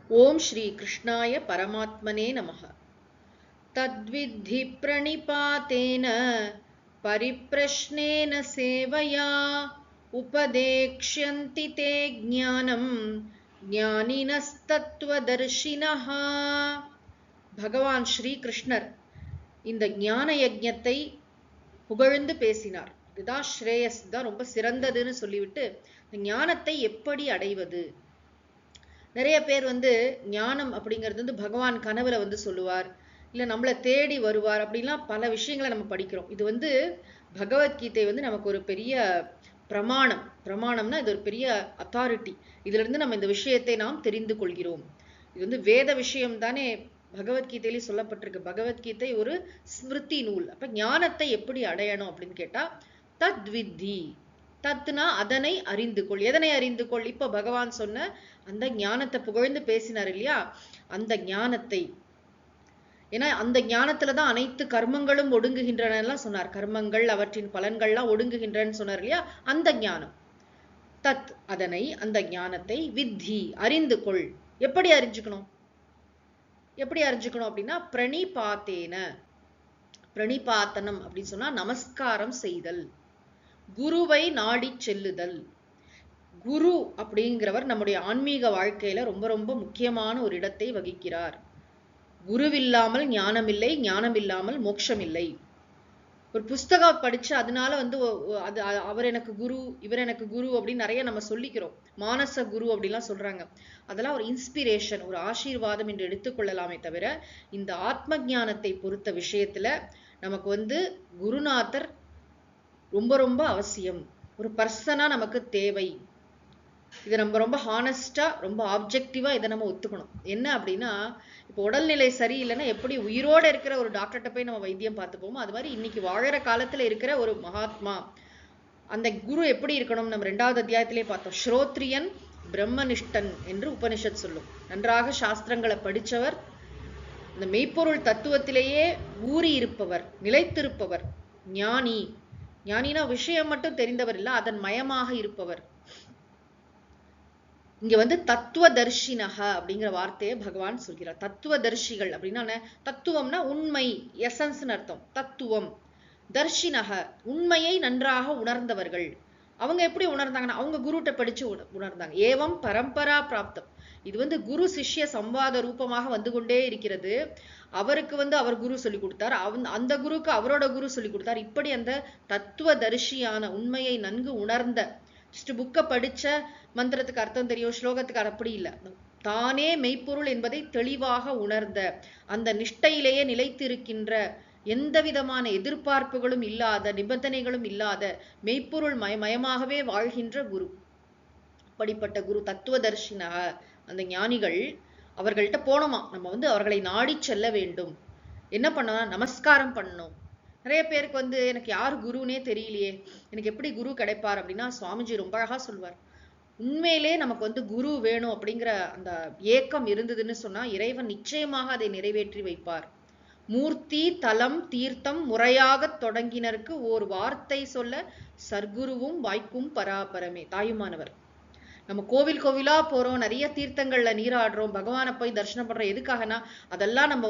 ஓம் ஸ்ரீ கிருஷ்ணாய பரமாத்மனே நமः. தத்வித்தி பிரணிபாதேன பரிப்ரஷ்னேன சேவையா உபதேக்ஷ்யந்தி தே ஞானம் ஞானினஸ்தத்வதர்ஷினஹ. பகவான் ஸ்ரீ கிருஷ்ணர் இந்த ஞான யஜ்ஞத்தை புகழ்ந்து பேசினார். இதுதான் ஸ்ரேயஸ், தான் ரொம்ப சிறந்ததுன்னு சொல்லிவிட்டு ஞானத்தை எப்படி அடைவது. நிறைய பேர் ஞானம் அப்படிங்கிறது பகவான் கனவுல சொல்லுவார், இல்ல நம்மளை தேடி வருவார், அப்படின்லாம் பல விஷயங்களை நம்ம படிக்கிறோம். இது பகவத்கீதை நமக்கு ஒரு பெரிய பிரமாணம்னா இது ஒரு பெரிய அத்தாரிட்டி. இதுல இருந்து நம்ம இந்த விஷயத்தை நாம் தெரிந்து கொள்கிறோம். இது வேத விஷயம் தானே, பகவத்கீதையிலே சொல்லப்பட்டிருக்கு. பகவத்கீதை ஒரு ஸ்மிருதி நூல். அப்ப ஞானத்தை எப்படி அடையணும் அப்படின்னு கேட்டா, தத்வித்தி, தத்னா அதனை அறிந்து கொள். எதனை அறிந்து கொள்? இப்ப பகவான் சொன்ன அந்த ஞானத்தை புகழ்ந்து பேசினார் இல்லையா, அந்த ஞானத்தை. ஏன்னா அந்த ஞானத்துலதான் அனைத்து கர்மங்களும் ஒடுங்குகின்றன சொன்னார். கர்மங்கள் அவற்றின் பலன்கள்லாம் ஒடுங்குகின்றன சொன்னார் இல்லையா, அந்த ஞானம். தத் அதனை, அந்த ஞானத்தை, வித்தி அறிந்து கொள். எப்படி அறிஞ்சுக்கணும் அப்படின்னா, பிரணிபாத்தேன. பிரணிபாத்தனம் அப்படின்னு சொன்னா நமஸ்காரம் செய்தல், குருவை நாடி செல்லுதல். குரு அப்படிங்கிறவர் நம்முடைய ஆன்மீக வாழ்க்கையில ரொம்ப ரொம்ப முக்கியமான ஒரு இடத்தை வகிக்கிறார். குருவில்லாமல் ஞானம் இல்லை, ஞானம் இல்லாமல் மோட்சம் இல்லை. ஒரு புஸ்தகம் படிச்சு அதனால அது அவர் எனக்கு குரு, இவர் எனக்கு குரு அப்படின்னு நிறைய நம்ம சொல்லிக்கிறோம். மானச குரு அப்படின்லாம் சொல்றாங்க. அதெல்லாம் ஒரு இன்ஸ்பிரேஷன், ஒரு ஆசீர்வாதம் என்று எடுத்துக்கொள்ளலாமே தவிர, இந்த ஆத்ம ஞானத்தை பொறுத்த விஷயத்துல நமக்கு குருநாதர் ரொம்ப ரொம்ப அவசியம். ஒரு பர்சனா நமக்கு தேவை. இதை நம்ம ரொம்ப ஹானஸ்டா, ரொம்ப ஆப்ஜெக்டிவா இதை நம்ம ஒத்துக்கணும். என்ன அப்படின்னா, இப்போ உடல்நிலை சரியில்லைன்னா எப்படி உயிரோட இருக்கிற ஒரு டாக்டர்கிட்ட போய் நம்ம வைத்தியம் பார்த்துப்போமோ, அது மாதிரி இன்னைக்கு வாழற காலத்துல இருக்கிற ஒரு மகாத்மா, அந்த குரு எப்படி இருக்கணும்? நம்ம 2வது அத்தியாயத்திலே பார்த்தோம். ஸ்ரோத்ரியன் பிரம்மனிஷ்டன் என்று உபனிஷத் சொல்லும். நன்றாக சாஸ்திரங்களை படிச்சவர், இந்த மெய்ப்பொருள் தத்துவத்திலேயே ஊறி இருப்பவர், நிலைத்திருப்பவர், ஞானி. ஞானினா விஷயம் மட்டும் தெரிந்தவர் இல்ல, அதன் மயமாக இருப்பவர். இங்க தத்துவதர்ஷினக அப்படிங்கிற வார்த்தையை பகவான் சொல்கிறார். தத்துவதர்ஷிகள் அப்படின்னா, தத்துவம்னா உண்மை, எசன்ஸ் அர்த்தம். தத்துவம், தர்ஷினக உண்மையை நன்றாக உணர்ந்தவர்கள். அவங்க எப்படி உணர்ந்தாங்கன்னா, அவங்க குருட்ட படிச்சு உணர்ந்தாங்க. ஏவம் பரம்பரா பிராப்தம். இது குரு சிஷ்ய சம்வாத ரூபமாக வந்து கொண்டே இருக்கிறது. அவருக்கு அவர் குரு சொல்லி கொடுத்தார், அந்த குருக்கு அவரோட குரு சொல்லி கொடுத்தார். இப்படி அந்த தத்துவதர்ஷியான, உண்மையை நன்கு உணர்ந்த, புக்கை படிச்ச மந்திரத்துக்கு அர்த்தம் தெரியும், ஸ்லோகத்துக்கு அப்படி இல்லை, தானே மெய்ப்பொருள் என்பதை தெளிவாக உணர்ந்த, அந்த நிஷ்டையிலேயே நிலைத்திருக்கின்ற, எந்த விதமான எதிர்பார்ப்புகளும் இல்லாத, நிபந்தனைகளும் இல்லாத, மெய்ப்பொருள் மயமாகவே வாழ்கின்ற குரு. அப்படிப்பட்ட குரு தத்துவதர்ஷினா, அந்த ஞானிகள், அவர்கள்ட்ட போனோமா நம்ம அவர்களை நாடி செல்ல வேண்டும். என்ன பண்ணணும்? நமஸ்காரம் பண்ணணும். நிறைய பேருக்கு எனக்கு யார் குருனே தெரியலையே, எனக்கு எப்படி குரு கிடைப்பார் அப்படின்னா, சுவாமிஜி ரொம்ப அழகா சொல்வார். உண்மையிலே நமக்கு குரு வேணும் அப்படிங்கிற அந்த ஏக்கம் இருந்ததுன்னு சொன்னா, இறைவன் நிச்சயமாக அதை நிறைவேற்றி வைப்பார். மூர்த்தி தலம் தீர்த்தம் முறையாக தொடங்கினருக்கு ஓர் வார்த்தை சொல்ல சர்க்குருவும் வாய்க்கும் பராபரமே. தாயுமானவர். நம்ம கோவிலா போறோம், நிறைய தீர்த்தங்கள்ல நீராடுறோம், பகவானை போய் தரிசனம் பண்றோம். எதுக்காகனா, அதெல்லாம் நம்ம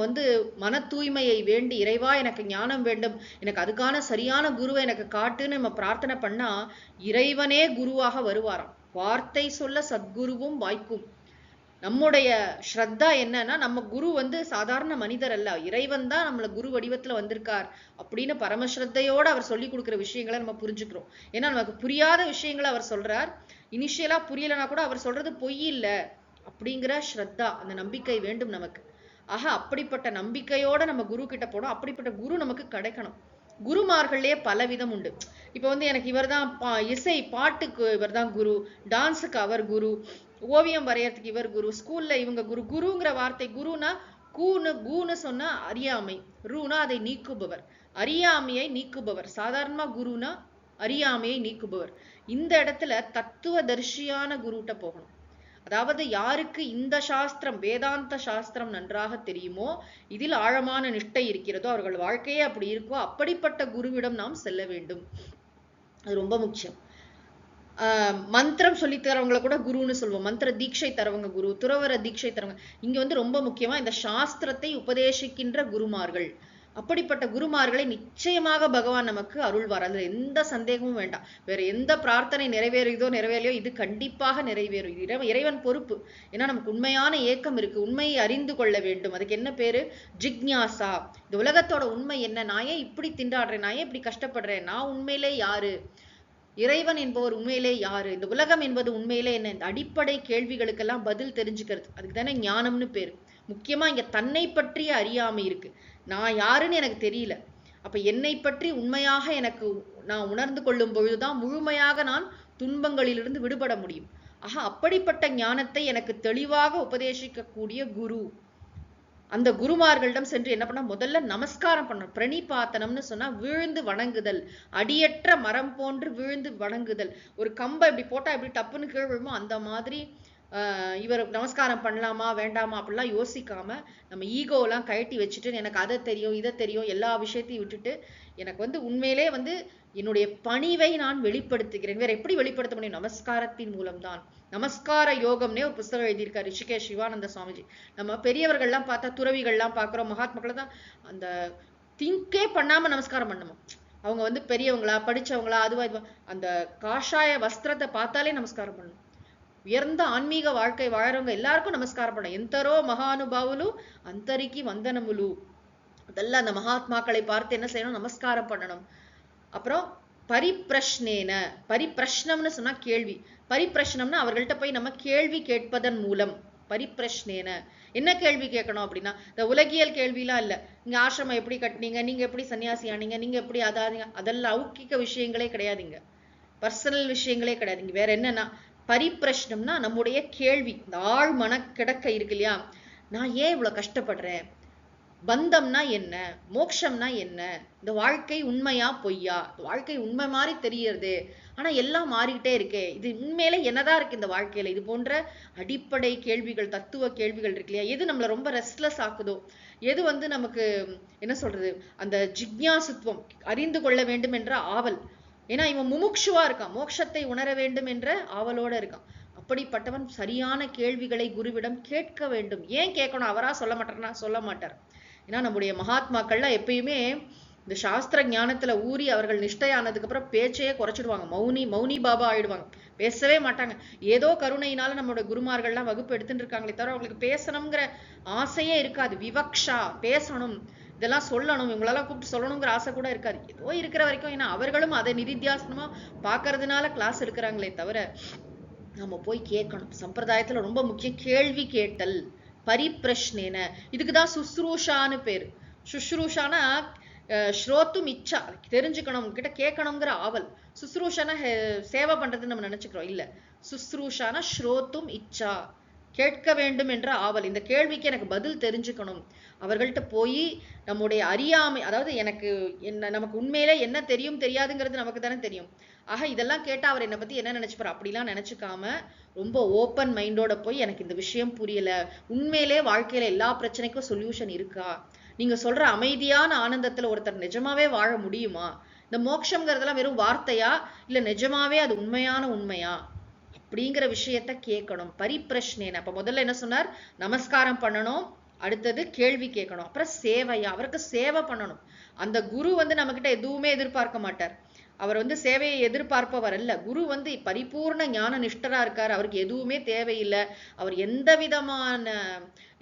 மன தூய்மையை வேண்டி, இறைவா எனக்கு ஞானம் வேண்டும், எனக்கு அதுக்கான சரியான குருவை எனக்கு காட்டுன்னு நம்ம பிரார்த்தனை பண்ணா, இறைவனே குருவாக வருவாராம். வார்த்தை சொல்ல சத்குருவும் வாய்க்கும். நம்முடைய ஸ்ரத்தா என்னன்னா, நம்ம குரு சாதாரண மனிதர் அல்ல, இறைவன் தான் நம்மள குரு வடிவத்துல வந்திருக்கார் அப்படின்னு பரமஸ்ரத்தையோட அவர் சொல்லி கொடுக்குற விஷயங்களை நம்ம புரிஞ்சுக்கிறோம். ஏன்னா நமக்கு புரியாத விஷயங்களை அவர் சொல்றார். இனிஷியலா புரியலனா கூட அவர் சொல்றது பொய் இல்ல அப்படிங்கிற ஸ்ரத்தா, அந்த நம்பிக்கை வேண்டும் நமக்கு. ஆக அப்படிப்பட்ட நம்பிக்கையோட நம்ம குரு கிட்ட போனோம். அப்படிப்பட்ட குரு நமக்கு கிடைக்கணும். குருமார்கள்லயே பல விதம் உண்டு. இப்ப எனக்கு இவர் தான் இசை பாட்டுக்கு இவர் தான் குரு, டான்ஸுக்கு அவர் குரு, ஓவியம் வரையறதுக்கு இவர் குரு, ஸ்கூல்ல இவங்க குரு. குருங்கிற வார்த்தை, குருனா கூன்னு சொன்னா அறியாமை, ரூனா அதை நீக்குபவர், அறியாமையை நீக்குபவர். சாதாரணமா குருனா அறியாமையை நீக்குபவர். இந்த இடத்துல தத்துவதர்ஷியான குருட்ட போகணும். அதாவது யாருக்கு இந்த சாஸ்திரம், வேதாந்த சாஸ்திரம் நன்றாக தெரியுமோ, இதில் ஆழமான நிஷ்டை இருக்கிறதோ, அவர்கள் வாழ்க்கையே அப்படி இருக்கோ, அப்படிப்பட்ட குருவிடம் நாம் செல்ல வேண்டும். அது ரொம்ப முக்கியம். மந்திரம் சொல்லி தரவங்களை கூட குருன்னு சொல்லுவோம். மந்திர தீட்சை தரவங்க குரு, துறவர தீட்சை தரவங்க. இங்க வந்து ரொம்ப முக்கியமா இந்த சாஸ்திரத்தை உபதேசிக்கின்ற குருமார்கள், அப்படிப்பட்ட குருமார்களை நிச்சயமாக பகவான் நமக்கு அருள்வார். அதுல எந்த சந்தேகமும் வேண்டாம். வேற எந்த பிரார்த்தனை நிறைவேறுதோ நிறைவேறையோ இது கண்டிப்பாக நிறைவேறும். இறைவன் பொறுப்பு. ஏன்னா நமக்கு உண்மையான ஏக்கம் இருக்கு, உண்மையை அறிந்து கொள்ள வேண்டும். அதுக்கு என்ன பேரு? ஜிக்ஞாசா. இந்த உலகத்தோட உண்மை என்ன? நான் ஏன் இப்படி திண்டாடுறேன்? நான் ஏன் இப்படி கஷ்டப்படுறேன்? நான் உண்மையிலே யாரு? இறைவன் என்பவர் உண்மையிலே யாரு? இந்த உலகம் என்பது உண்மையிலே என்ன? இந்த அடிப்படை கேள்விகளுக்கெல்லாம் பதில் தெரிஞ்சுக்கிறது. அதுக்கு தானே ஞானம்னு பேரு. முக்கியமா இங்க தன்னை பற்றிய அறியாமை இருக்கு. நான் யாருன்னு எனக்கு தெரியல. அப்ப என்னை பற்றி உண்மையாக நான் உணர்ந்து கொள்ளும் பொழுதுதான் முழுமையாக நான் துன்பங்களிலிருந்து விடுபட முடியும். ஆக அப்படிப்பட்ட ஞானத்தை எனக்கு தெளிவாக உபதேசிக்கக்கூடிய குரு. அந்த குருமார்களிடம் சென்று என்ன பண்ண? முதல்ல நமஸ்காரம் பண்ணணும். பிரணிபாத்தனம்னு சொன்னா விழுந்து வணங்குதல், அடியற்ற மரம் போன்று விழுந்து வணங்குதல். ஒரு கம்பை இப்படி போட்டா எப்படி டப்புன்னு கீழ் விழுமோ அந்த மாதிரி இவர் நமஸ்காரம் பண்ணலாமா வேண்டாமா அப்படிலாம் யோசிக்காம நம்ம ஈகோலாம் கழட்டி வச்சுட்டு எனக்கு அதை தெரியும் இதை தெரியும் எல்லா விஷயத்தையும் விட்டுட்டு எனக்கு வந்து உண்மையிலே வந்து என்னுடைய பணிவை நான் வெளிப்படுத்துகிறேன். வேற எப்படி வெளிப்படுத்த முடியும்? நமஸ்காரத்தின் மூலம்தான். நமஸ்கார யோகம்னே ஒரு புஸ்தகம் எழுதியிருக்காரு ரிஷிகேஷ் சிவானந்த சுவாமிஜி. நம்ம பெரியவர்கள்லாம் பார்த்தா, துறவிகள்லாம் பார்க்குறோம், மகாத்மாக்களை தான் அந்த திங்கே பண்ணாம நமஸ்காரம் பண்ணணும். அவங்க வந்து பெரியவங்களா படிச்சவங்களா அதுவா அந்த காஷாய வஸ்திரத்தை பார்த்தாலே நமஸ்காரம் பண்ணணும். உயர்ந்த ஆன்மீக வாழ்க்கை வாழறவங்க எல்லாருக்கும் நமஸ்காரம் பண்ணணும். எந்தரோ மகானுபாவுலு அந்தரிக்கு வந்தனமுலு. அதெல்லாம் அந்த மகாத்மாக்களை பார்த்து என்ன செய்யணும்? நமஸ்காரம் பண்ணணும். அப்புறம் பரிப்பிரஷ்னேன, பரிப்பிரஷ்னம்னு சொன்னா கேள்வி. பரிப்பிரஷ்னம்னா அவர்கள்ட்ட போய் நம்ம கேள்வி கேட்பதன் மூலம். பரிப்பிரஷ்னேன என்ன கேள்வி கேட்கணும் அப்படின்னா, இந்த உலகியல் கேள்விலாம் இல்ல. நீங்க ஆசிரமம் எப்படி கட்டினீங்க, நீங்க எப்படி சன்னியாசி ஆனீங்க, நீங்க எப்படி அதாதீங்க, அதெல்லாம் லௌகிக விஷயங்களே கிடையாதுங்க, பர்சனல் விஷயங்களே கிடையாதுங்க. வேற என்னன்னா பரிப்பிரஷ்னம்னா நம்முடைய கேள்வி, இந்த ஆழ் மன கிடக்க இருக்கு இல்லையா? நான் ஏன் இவ்வளவு கஷ்டப்படுறேன்? பந்தம்னா என்ன? மோட்சம்னா என்ன? இந்த வாழ்க்கை உண்மையா பொய்யா? வாழ்க்கை உண்மை மாதிரி தெரியறது, ஆனா எல்லாம் மாறிக்கிட்டே இருக்கே, இது உண்மையில என்னதான் இருக்கு இந்த வாழ்க்கையில? இது போன்ற அடிப்படை கேள்விகள், தத்துவ கேள்விகள் இருக்கு இல்லையா? எது நம்மள ரொம்ப ரெஸ்ட்லெஸ் ஆக்குதோ, எது வந்து நமக்கு என்ன சொல்றது, அந்த ஜிக்ஞாசுத்துவம், அறிந்து கொள்ள வேண்டும் என்ற ஆவல். ஏன்னா இவன் முமுட்சுவா இருக்கான், மோட்சத்தை உணர வேண்டும் என்ற ஆவலோட இருக்கான். அப்படிப்பட்டவன் சரியான கேள்விகளை குருவிடம் கேட்க வேண்டும். ஏன் கேட்கணும்? அவரா சொல்ல மாட்டார்னா சொல்ல மாட்டார். ஏன்னா நம்முடைய மகாத்மாக்கள்லாம் எப்பயுமே இந்த சாஸ்திர ஞானத்துல ஊறி அவர்கள் நிஷ்டையானதுக்கு அப்புறம் பேச்சையே குறைச்சிடுவாங்க. மௌனி பாபா ஆயிடுவாங்க, பேசவே மாட்டாங்க. ஏதோ கருணையினால நம்மளுடைய குருமார்கள்லாம் வகுப்பு எடுத்துட்டு இருக்காங்களே தவிர அவங்களுக்கு பேசணுங்கிற ஆசையே இருக்காது. விவக்ஷா, பேசணும், இதெல்லாம் சொல்லணும், இவங்களெல்லாம் கூப்பிட்டு சொல்லணுங்கிற ஆசை கூட இருக்காது. ஏதோ இருக்கிற வரைக்கும். ஏன்னா அவர்களும் அதை நிதித்தியாசனமா பாக்குறதுனால கிளாஸ் எடுக்கிறாங்களே தவிர நம்ம போய் கேட்கணும். சம்பிரதாயத்துல ரொம்ப முக்கியம் கேள்வி கேட்டல். பரிப்பிரஷ்னேன, இதுக்குதான் சுஸ்ரூஷான்னு பேரு. சுஸ்ரூஷானா ஸ்ரோத்தும் இச்சா, தெரிஞ்சுக்கணும், கிட்ட கேட்கணுங்கிற ஆவல். சுஸ்ரூஷானா சேவை பண்றதுன்னு நம்ம நினைச்சுக்கிறோம், இல்ல. சுஸ்ரூஷானா ஸ்ரோத்தும் இச்சா, கேட்க வேண்டும் என்ற ஆவல். இந்த கேள்விக்கு எனக்கு பதில் தெரிஞ்சுக்கணும். அவர்கள்ட்ட போய் நம்முடைய அறியாமை, அதாவது எனக்கு என்ன, நமக்கு உண்மையிலே என்ன தெரியும் தெரியாதுங்கிறது நமக்கு தானே தெரியும். ஆக இதெல்லாம் கேட்டா அவர் என்னை பத்தி என்ன நினைச்சுப்பார் அப்படிலாம் நினைச்சுக்காம ரொம்ப ஓப்பன் மைண்டோட போய் எனக்கு இந்த விஷயம் புரியல, உண்மையிலே வாழ்க்கையில எல்லா பிரச்சனைக்கும் சொல்யூஷன் இருக்கா, நீங்க சொல்ற அமைதியான ஆனந்தத்துல ஒருத்தர் நிஜமாவே வாழ முடியுமா, இந்த மோட்சம்ங்கிறதெல்லாம் வெறும் வார்த்தையா இல்ல நிஜமாவே அது உண்மையா அப்படிங்கிற விஷயத்த கேட்கணும். பரிப்பிரஷ்னேன. அப்ப முதல்ல என்ன சொன்னார்? நமஸ்காரம் பண்ணணும், அடுத்தது கேள்வி கேட்கணும், அப்புறம் சேவையா, அவருக்கு சேவை பண்ணணும். அந்த குரு வந்து நம்ம கிட்ட எதுவுமே எதிர்பார்க்க மாட்டார். அவர் வந்து சேவையை எதிர்பார்ப்பவர் அல்ல. குரு வந்து பரிபூர்ண ஞான நிஷ்டரா இருக்கார், அவருக்கு எதுவுமே தேவையில்லை. அவர் எந்த விதமான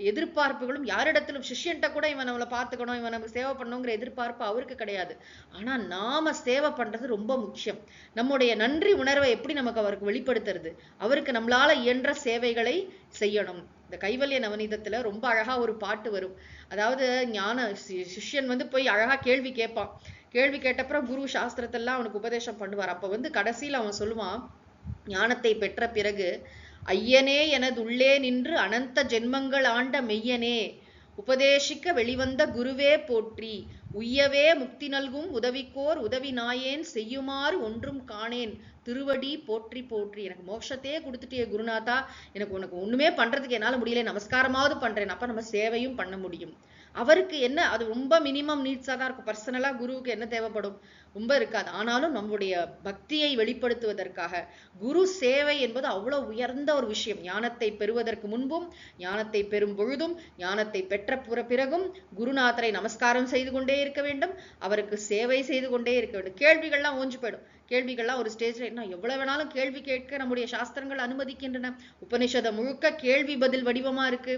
எதிர்பார்ப்புகளும் யாரிடத்திலும், சிஷ்யன்ட்ட கூட இவன் நம்மளை பார்த்துக்கணும், இவன் நமக்கு சேவை பண்ணணுங்கிற எதிர்பார்ப்பு அவருக்கு கிடையாது. ஆனா நாம சேவை பண்றது ரொம்ப முக்கியம். நம்முடைய நன்றி உணர்வை எப்படி நமக்கு அவருக்கு வெளிப்படுத்துறது? அவருக்கு நம்மளால இயன்ற சேவைகளை செய்யணும். இந்த கைவல்ய நவநீதத்துல ரொம்ப அழகா ஒரு பாட்டு வரும். அதாவது ஞான சிஷ்யன் வந்து போய் அழகா கேள்வி கேட்பான். கேள்வி கேட்டப்புறம் குரு சாஸ்திரத்தெல்லாம் அவனுக்கு உபதேசம் பண்ணுவார். அப்ப வந்து கடைசியில் அவன் சொல்லுவான், ஞானத்தை பெற்ற பிறகு, ஐயனே எனது உள்ளே நின்று அனந்த ஜென்மங்கள் ஆண்ட மெய்யனே, உபதேசிக்க வெளிவந்த குருவே போற்றி, உய்யவே முக்தி நல்கும் உதவிக்கோர் உதவி நாயேன், செய்யுமாறு ஒன்றும் காணேன் திருவடி போற்றி போற்றி. எனக்கு மோட்சத்தையே கொடுத்துட்டே குருநாதா, எனக்கு உனக்கு ஒண்ணுமே பண்றதுக்கு என்னால முடியல, நமஸ்காரமாவது பண்றேன். அப்ப நம்ம சேவையும் பண்ண முடியும். அவருக்கு என்ன, அது ரொம்ப மினிமம் நீட்ஸா தான் இருக்கும். பர்சனலா குருவுக்கு என்ன தேவைப்படும், ரொம்ப இருக்காது. ஆனாலும் நம்முடைய பக்தியை வெளிப்படுத்துவதற்காக குரு சேவை என்பது அவ்வளவு உயர்ந்த ஒரு விஷயம். ஞானத்தை பெறுவதற்கு முன்பும், ஞானத்தை பெறும் பொழுதும், ஞானத்தை பெற்ற பிறகும் குருநாதரை நமஸ்காரம் செய்து கொண்டே இருக்க வேண்டும், அவருக்கு சேவை செய்து கொண்டே இருக்க வேண்டும். கேள்விகள்லாம் ஓஞ்சு போயிடும். கேள்விகள்லாம் ஒரு ஸ்டேஜ்ல என்ன எவ்வளவு வேணாலும் கேள்வி கேட்க நம்முடைய சாஸ்திரங்கள் அனுமதிக்கின்றன. உபனிஷதம் முழுக்க கேள்வி பதில் வடிவமா இருக்கு.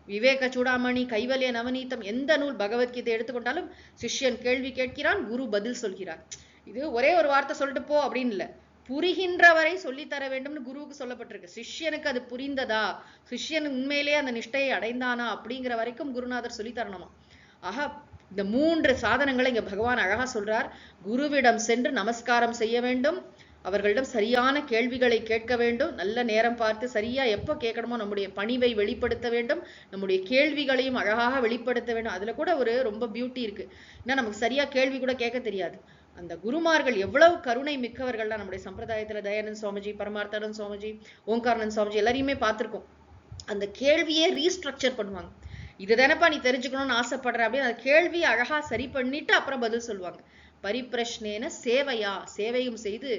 விவேக சூடாமணி, கைவல்ய நவநீதம், எந்த நூல், பகவத்கீதை எடுத்துக்கொண்டாலும் சிஷ்யன் கேள்வி கேட்கிறான், குரு பதில் சொல்கிறார். இது ஒரே ஒரு வார்த்தை சொல்லிட்டு போ அப்படின்னு இல்ல, புரிகின்றவரை சொல்லித்தர வேண்டும்னு குருவுக்கு சொல்லப்பட்டிருக்கு. சிஷ்யனுக்கு அது புரிந்ததா, சிஷ்யன் உண்மையிலேயே அந்த நிஷ்டையை அடைந்தானா அப்படிங்கிற வரைக்கும் குருநாதர் சொல்லி தரணுமா. ஆக இந்த 3 சாதனங்களை இங்க பகவான் அழகா சொல்றார். குருவிடம் சென்று நமஸ்காரம் செய்ய வேண்டும், அவர்களிடம் சரியான கேள்விகளை கேட்க வேண்டும், நல்ல நேரம் பார்த்து சரியா எப்போ கேட்கணுமோ நம்முடைய பணிவை வெளிப்படுத்த வேண்டும், நம்முடைய கேள்விகளையும் அழகாக வெளிப்படுத்த வேண்டும். அதுல கூட ஒரு ரொம்ப பியூட்டி இருக்கு. ஏன்னா நமக்கு சரியா கேள்வி கூட கேட்க தெரியாது. அந்த குருமார்கள் எவ்வளவு கருணை மிக்கவர்கள்லாம். நம்முடைய சம்பிரதாயத்துல தயானந்த் சுவாமிஜி, பரமார்த்தானந்த் சுவாமிஜி, ஓங்காரானந்த் சுவாமிஜி எல்லாரையுமே பார்த்திருக்கோம். அந்த கேள்வியே ரீஸ்ட்ரக்சர் பண்ணுவாங்க. இதுதானப்பா நீ தெரிஞ்சுக்கணும்னு ஆசைப்படுற அப்படின்னு அந்த கேள்வியை அழகா சரி பண்ணிட்டு அப்புறம் பதில் சொல்லுவாங்க. பரிப்பிரஷ்னேன சேவையா, சேவையும் செய்து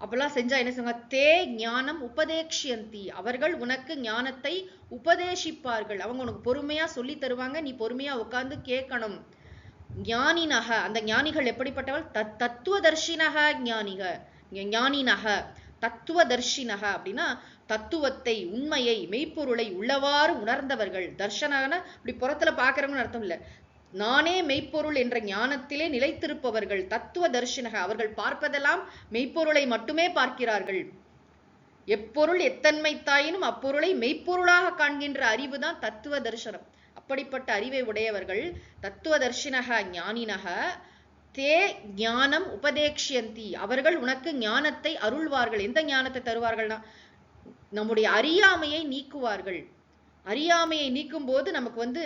அப்பெல்லாம் செஞ்சா என்ன சொல்லுவாங்க, தே ஞானம் உபதேக்ஷியந்தி, அவர்கள் உனக்கு ஞானத்தை உபதேசிப்பார்கள். அவங்க உனக்கு பொறுமையா சொல்லி தருவாங்க, நீ பொறுமையா உட்கார்ந்து கேட்கணும். ஞானினக, அந்த ஞானிகள் எப்படிப்பட்டவள், தத்துவதர்ஷினக ஞானினக, தத்துவதர்ஷினக அப்படின்னா தத்துவத்தை, உண்மையை, மெய்ப்பொருளை உள்ளவாறு உணர்ந்தவர்கள். தர்ஷனகன இப்படி புறத்துல பாக்குறவங்கன்னு அர்த்தம் இல்ல, நானே மெய்ப்பொருள் என்ற ஞானத்திலே நிலைத்திருப்பவர்கள். தத்துவ தர்ஷினக, அவர்கள் பார்ப்பதெல்லாம் மெய்ப்பொருளை மட்டுமே பார்க்கிறார்கள். எப்பொருள் எத்தன்மை தாயினும் அப்பொருளை மெய்ப்பொருளாக காண்கின்ற அறிவுதான் தத்துவ தர்சனம். அப்படிப்பட்ட அறிவை உடையவர்கள். தத்துவ தர்ஷினக ஞானினக தே ஞானம் உபதேக்ஷியந்தி, அவர்கள் உனக்கு ஞானத்தை அருள்வார்கள். எந்த ஞானத்தை தருவார்கள்னா நம்முடைய அறியாமையை நீக்குவார்கள். அறியாமையை நீக்கும் போது நமக்கு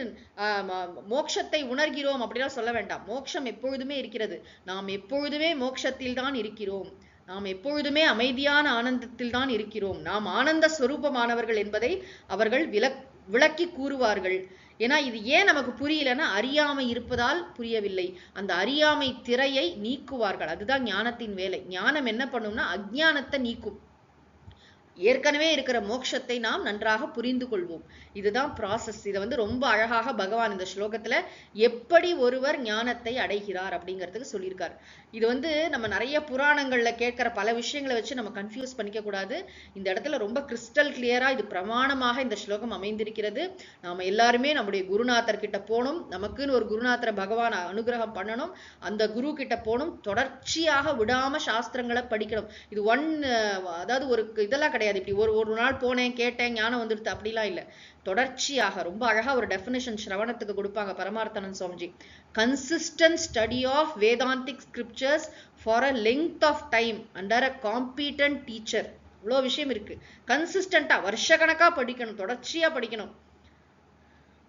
மோட்சத்தை உணர்கிறோம் அப்படிலாம் சொல்ல வேண்டாம். மோட்சம் எப்பொழுதுமே இருக்கிறது. நாம் எப்பொழுதுமே மோட்சத்தில் தான் இருக்கிறோம். நாம் எப்பொழுதுமே அமைதியான ஆனந்தத்தில் தான் இருக்கிறோம். நாம் ஆனந்த ஸ்வரூபமானவர்கள் என்பதை அவர்கள் விளக்கி கூறுவார்கள். ஏன்னா இது ஏன் நமக்கு புரியலன்னா அறியாமை இருப்பதால் புரியவில்லை. அந்த அறியாமை திரையை நீக்குவார்கள். அதுதான் ஞானத்தின் வேலை. ஞானம் என்ன பண்ணும்னா அஜ்ஞானத்தை நீக்கும். ஏற்கனவே இருக்கிற மோட்சத்தை நாம் நன்றாக புரிந்து கொள்வோம். இதுதான் ப்ராசஸ். இதை ரொம்ப அழகாக பகவான் இந்த ஸ்லோகத்துல எப்படி ஒருவர் ஞானத்தை அடைகிறார் அப்படிங்கிறதுக்கு சொல்லியிருக்காரு. இது நம்ம நிறைய புராணங்கள்ல கேட்கிற பல விஷயங்களை வச்சு நம்ம கன்ஃபியூஸ் பண்ணிக்க கூடாது. இந்த இடத்துல ரொம்ப கிறிஸ்டல் கிளியரா இது பிரமாணமாக இந்த ஸ்லோகம் அமைந்திருக்கிறது. நாம எல்லாருமே நம்முடைய குருநாதர் கிட்ட போகணும். நமக்குன்னு ஒரு குருநாதரை பகவான் அனுகிரகம் பண்ணணும். அந்த குரு கிட்ட போகணும். தொடர்ச்சியாக விடாம சாஸ்திரங்களை படிக்கணும். இது அதாவது ஒரு இதெல்லாம் கிடையாது. இப்படி ஒரு நாள் போனேன், கேட்டேன், ஞானம் வந்துடுது அப்படிலாம் இல்லை. தொடர்ச்சியாக ரொம்ப அழகா ஒரு டெஃபினிஷன் ஸ்ரவணத்துக்கு கொடுப்பாங்க Paramarthananda Swamiji. Consistent study of Vedantic scriptures for a length of time under a competent teacher. இவ்வளோ விஷயம் இருக்கு. கன்சிஸ்டண்டா வருஷக்கணக்கா படிக்கணும், தொடர்ச்சியா படிக்கணும்.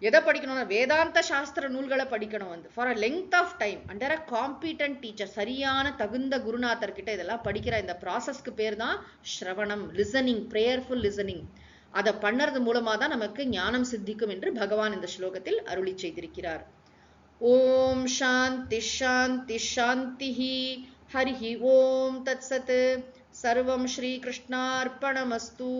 எதை படிக்கணும்னா வேதாந்த சாஸ்திர நூல்களை படிக்கணும். For a length of time under a competent teacher. சரியான தகுந்த குருநாதர் கிட்ட இதெல்லாம் படிக்கிற இந்த ப்ராசஸ்க்கு பேர் தான் ஸ்ரவணம், லிசனிங், பிரேயர்ஃபுல் லிசனிங். அதை பண்ணறது மூலமா தான் நமக்கு ஞானம் சித்திக்கும் என்று பகவான் இந்த ஸ்லோகத்தில் அருளி செய்திருக்கிறார். ஓம் சாந்தி சாந்தி சாந்திஹி. ஹரிஹி ஓம் தத்சத். சர்வம் ஸ்ரீ கிருஷ்ணார்ப்பணமஸ்து.